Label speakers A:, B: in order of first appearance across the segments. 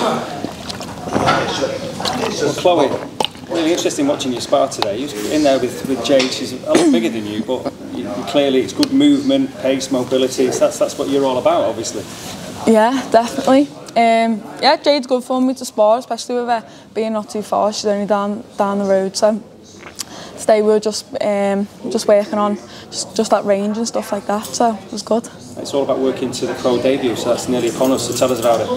A: Well, Chloe, really interesting watching you spar today. You're in there with Jade. She's a lot bigger than you, but clearly it's good movement, pace, mobility. So that's what you're all about, obviously.
B: Yeah, definitely. Yeah, Jade's good for me to spar, especially with her being not too far. She's only down the road, so today we were just working on just that range and stuff like that. So it was good.
A: It's all about working to the pro debut, so that's nearly upon us. So tell us about it.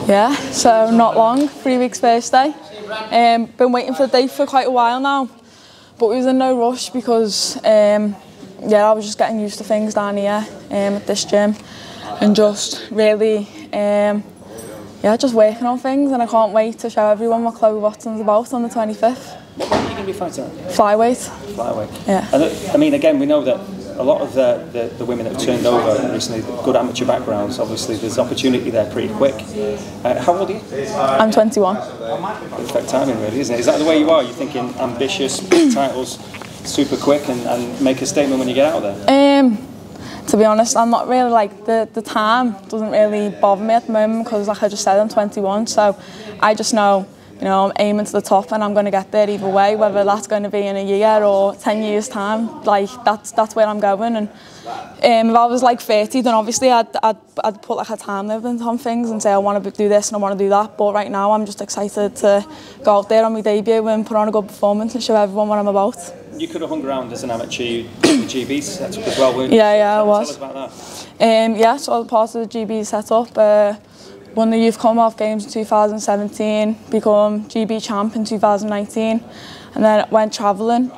B: Yeah, so not long, 3 weeks Thursday. Been waiting for the date for quite a while now, but we was in no rush because yeah, I was just getting used to things down here at this gym, and just really yeah, just working on things, and I can't wait to show everyone what Chloe Watson's about on the 25th.
A: What are you going to be fighting at?
B: Flyweight.
A: Flyweight.
B: Yeah.
A: And I mean, again, we know that a lot of the women that have turned over recently, good amateur backgrounds, obviously there's opportunity there pretty quick. How old are you?
B: I'm 21.
A: Perfect timing, really, isn't it? Is that the way you are? You're thinking ambitious, big titles, super quick, and make a statement when you get out there?
B: To be honest, I'm not really like, the time doesn't really bother me at the moment because, like I just said, I'm 21, so I just know, you know, I'm aiming to the top and I'm going to get there either way, whether that's going to be in a year or 10 years time. Like that's where I'm going. And if I was like 30, then obviously I'd put like a time limit on things and say I want to do this and I want to do that. But right now I'm just excited to go out there on my debut and put on a good performance and show everyone what I'm about.
A: You could have hung around as an amateur in the GB setup as well, weren't you?
B: Yeah, I was.
A: Tell us about that.
B: Yeah, so I was part of the GB setup. Won the Youth Commonwealth Games in 2017, become GB champ in 2019, and then went travelling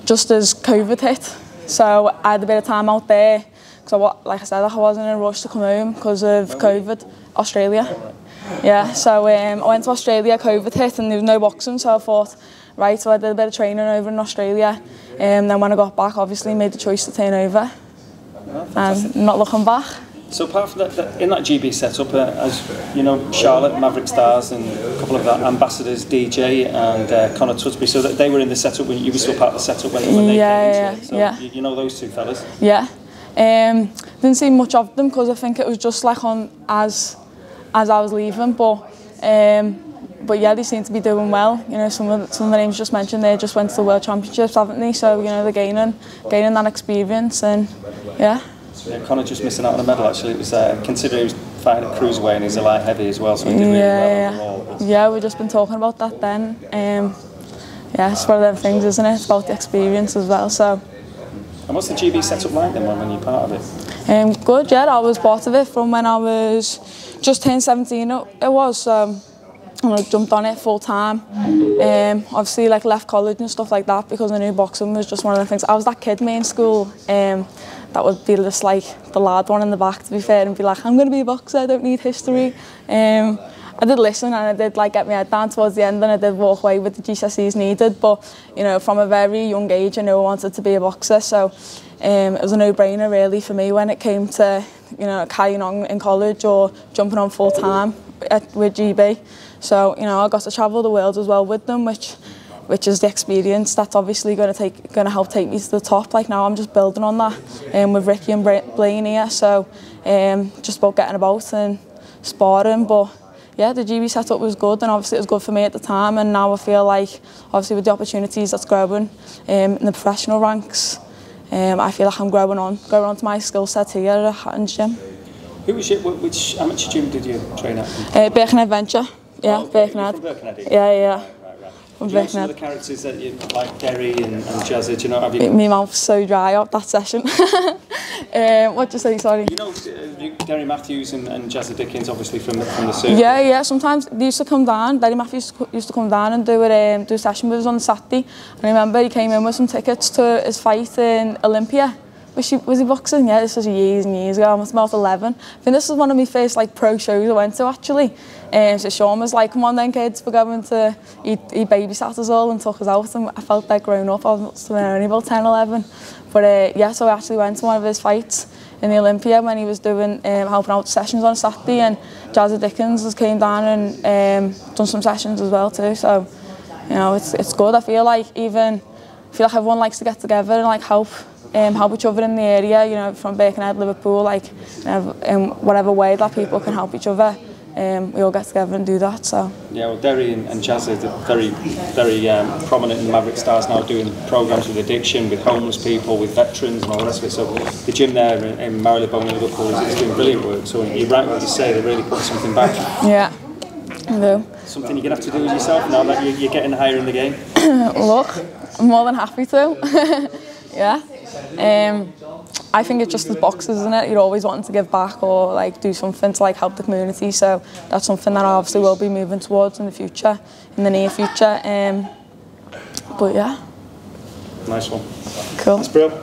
B: just as COVID hit. So I had a bit of time out there because, like I said, I wasn't in a rush to come home because of COVID. Australia. Yeah, so I went to Australia, COVID hit, and there was no boxing, so I thought, right, so I did a bit of training over in Australia, and then when I got back, obviously made the choice to turn over, and not looking back.
A: So apart from that, in that GB setup, as you know, Charlotte, Maverick Stars, and a couple of ambassadors, DJ and Connor Tutsbury, so that they were in the setup when you were still part of the setup when they came into it. So
B: yeah.
A: You know those two fellas?
B: Yeah. Didn't see much of them because I think it was just like on as I was leaving, but yeah, they seem to be doing well. You know, some of the names just mentioned, they just went to the World Championships, haven't they? So you know, they're gaining that experience, and yeah.
A: Yeah, Connor just missing out on a medal actually. It was considering he was fighting at cruiserweight and he's a light heavy as well, so he did really well overall.
B: Yeah, we've just been talking about that then. Yeah, it's one of them things, isn't it? It's about the experience as well. So.
A: And what's the GB setup like then when you're part of it?
B: Good, yeah. I was part of it from when I was just turned 17. It was. And I jumped on it full time. Obviously, like left college and stuff like that because I knew boxing was just one of the things. I was that kid me in school. That would be just like the lad one in the back, to be fair, and be like, I'm going to be a boxer, I don't need history. I did listen and I did like get my head down towards the end, and I did walk away with the GCSEs needed, but you know, from a very young age I knew I wanted to be a boxer, so it was a no-brainer really for me when it came to, you know, carrying on in college or jumping on full time with GB. So, you know, I got to travel the world as well with them, which is the experience that's obviously going to help take me to the top. Like now I'm just building on that with Ricky and Blaine here, so just about getting about and sparring. But yeah, the GB setup was good, and obviously it was good for me at the time, and now I feel like obviously with the opportunities that's growing in the professional ranks, I feel like I'm growing on to my skill set here at Hatton's Gym.
A: Which amateur gym did you train at?
B: Birkenhead Venture. Yeah, Birkenhead.
A: From Birkenhead?
B: Yeah.
A: Do you know some of the characters that you like, Derry and Jazza? Do you know? Have you?
B: My mouth's so dry out that session. What'd you say? Sorry.
A: You know, Derry Matthews and Jazza Dickens, obviously from the circuit.
B: Yeah. Sometimes they used to come down. Derry Matthews used to come down and do a session with us on Saturday. And I remember he came in with some tickets to his fight in Olympia. Was he boxing? Yeah, this was years and years ago. I must have been about 11. I think this was one of my first like pro shows I went to actually. So Sean was like, "Come on then, kids, we're going to." He babysat us all and took us out, and I felt like grown up. I was only about 10, 11. But yeah, so I actually went to one of his fights in the Olympia when he was doing helping out sessions on Saturday, and Jazza Dickens came down and done some sessions as well too. So you know, it's good. I feel like everyone likes to get together and like help each other in the area, you know, from Birkenhead, Liverpool, like in whatever way that people can help each other. we all get together and do that. So
A: yeah, well, Derry and Jazz are very prominent in the Maverick Stars now, doing programs with addiction, with homeless people, with veterans and all the rest of it. So the gym there in Marylebone and Liverpool is doing brilliant work. So you're right what you say, they're really putting something back.
B: Yeah, I do.
A: Something you're going to have to do with yourself now that you're getting higher in the game?
B: Look, I'm more than happy to. Yeah. I think it's just as boxers, isn't it? You're always wanting to give back or like do something to like help the community. So that's something that I obviously will be moving towards in the future, in the near future. But yeah.
A: Nice one.
B: Cool.
A: That's brilliant.